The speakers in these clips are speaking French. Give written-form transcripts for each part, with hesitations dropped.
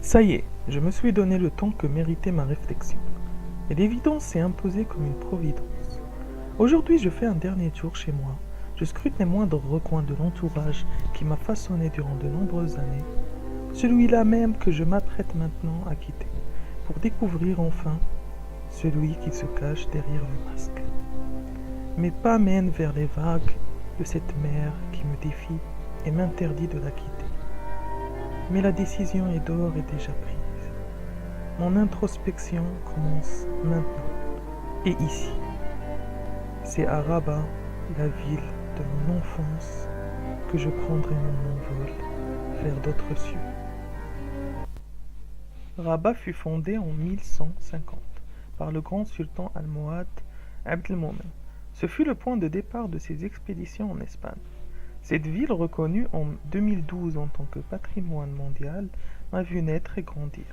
Ça y est, je me suis donné le temps que méritait ma réflexion, et l'évidence s'est imposée comme une providence. Aujourd'hui, je fais un dernier tour chez moi, je scrute les moindres recoins de l'entourage qui m'a façonné durant de nombreuses années, celui-là même que je m'apprête maintenant à quitter, pour découvrir enfin celui qui se cache derrière le masque. Mes pas mènent vers les vagues de cette mer qui me défie et m'interdit de la quitter. Mais la décision est d'ores et déjà prise. Mon introspection commence maintenant et ici. C'est à Rabat, la ville de mon enfance, que je prendrai mon envol vers d'autres cieux. Rabat fut fondée en 1150 par le grand sultan almohade Abdelmomen. Ce fut le point de départ de ses expéditions en Espagne. Cette ville, reconnue en 2012 en tant que patrimoine mondial, m'a vu naître et grandir.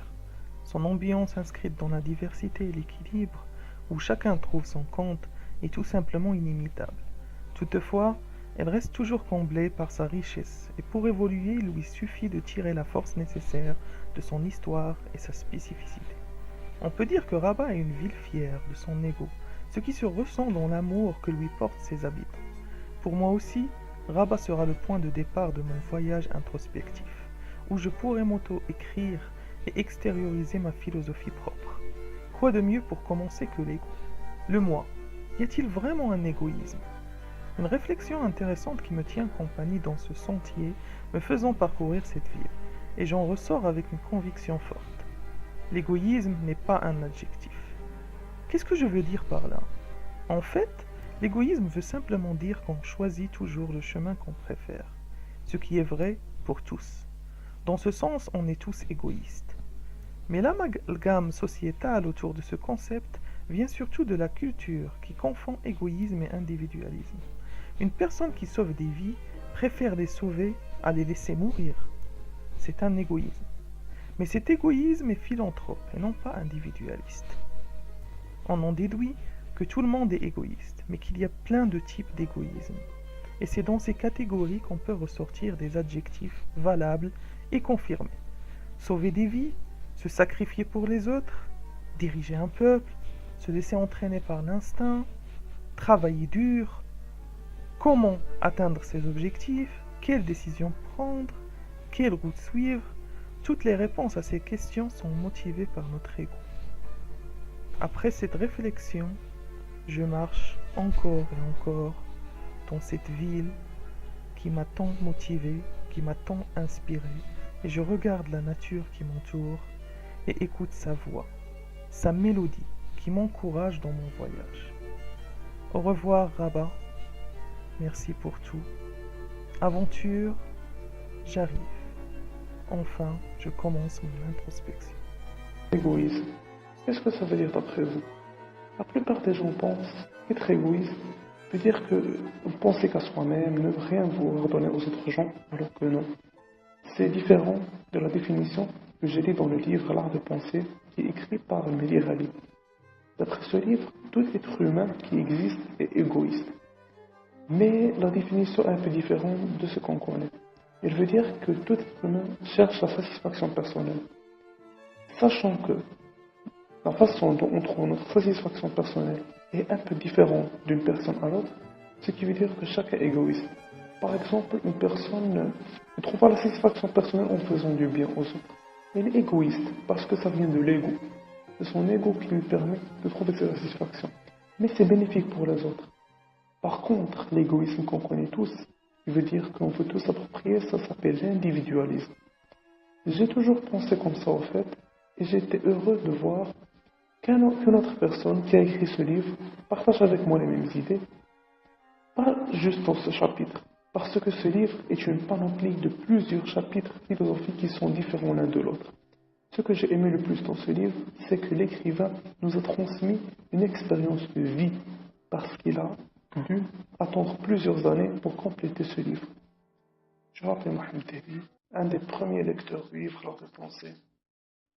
Son ambiance inscrite dans la diversité et l'équilibre, où chacun trouve son compte, est tout simplement inimitable. Toutefois, elle reste toujours comblée par sa richesse, et pour évoluer, il lui suffit de tirer la force nécessaire de son histoire et sa spécificité. On peut dire que Rabat est une ville fière de son ego, ce qui se ressent dans l'amour que lui portent ses habitants. Pour moi aussi, Rabat sera le point de départ de mon voyage introspectif, où je pourrai m'auto-écrire et extérioriser ma philosophie propre. Quoi de mieux pour commencer que l'ego? Le moi. Y a-t-il vraiment un égoïsme? Une réflexion intéressante qui me tient compagnie dans ce sentier, me faisant parcourir cette ville, et j'en ressors avec une conviction forte. L'égoïsme n'est pas un adjectif. Qu'est-ce que je veux dire par là? En fait, l'égoïsme veut simplement dire qu'on choisit toujours le chemin qu'on préfère, ce qui est vrai pour tous. Dans ce sens, on est tous égoïstes. Mais l'amalgame sociétal autour de ce concept vient surtout de la culture qui confond égoïsme et individualisme. Une personne qui sauve des vies préfère les sauver à les laisser mourir. C'est un égoïsme. Mais cet égoïsme est philanthrope et non pas individualiste. On en déduit que tout le monde est égoïste, mais qu'il y a plein de types d'égoïsme. Et c'est dans ces catégories qu'on peut ressortir des adjectifs valables et confirmés. Sauver des vies, se sacrifier pour les autres, diriger un peuple, se laisser entraîner par l'instinct, travailler dur. Comment atteindre ses objectifs? Quelles décisions prendre? Quelle route suivre? Toutes les réponses à ces questions sont motivées par notre ego. Après cette réflexion, je marche encore et encore dans cette ville qui m'a tant motivé, qui m'a tant inspiré, et je regarde la nature qui m'entoure et écoute sa voix, sa mélodie qui m'encourage dans mon voyage. Au revoir Rabat, merci pour tout. Aventure, j'arrive. Enfin, je commence mon introspection. Égoïsme. Qu'est-ce que ça veut dire d'après vous? La plupart des gens pensent qu'être égoïste veut dire que vous pensez qu'à soi-même, ne rien vouloir donner aux autres gens, alors que non. C'est différent de la définition que j'ai lue dans le livre L'art de penser, qui est écrit par Mehdi Ghali. D'après ce livre, tout être humain qui existe est égoïste. Mais la définition est un peu différente de ce qu'on connaît. Elle veut dire que tout être humain cherche la satisfaction personnelle. Sachant que la façon dont on trouve notre satisfaction personnelle est un peu différente d'une personne à l'autre, ce qui veut dire que chacun est égoïste. Par exemple, une personne ne trouve pas la satisfaction personnelle en faisant du bien aux autres. Elle est égoïste parce que ça vient de l'ego. C'est son ego qui lui permet de trouver cette satisfaction. Mais c'est bénéfique pour les autres. Par contre, l'égoïsme qu'on connaît tous, il veut dire qu'on veut tous s'approprier, ça s'appelle l'individualisme. J'ai toujours pensé comme ça au fait, et j'étais heureux de voir qu'une autre personne qui a écrit ce livre partage avec moi les mêmes idées, pas juste dans ce chapitre, parce que ce livre est une panoplie de plusieurs chapitres philosophiques qui sont différents l'un de l'autre. Ce que j'ai aimé le plus dans ce livre, c'est que l'écrivain nous a transmis une expérience de vie, parce qu'il a dû attendre plusieurs années pour compléter ce livre. Je m'appelle Mohamed Tehri, un des premiers lecteurs du livre L'art de penser,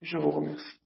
et je vous remercie.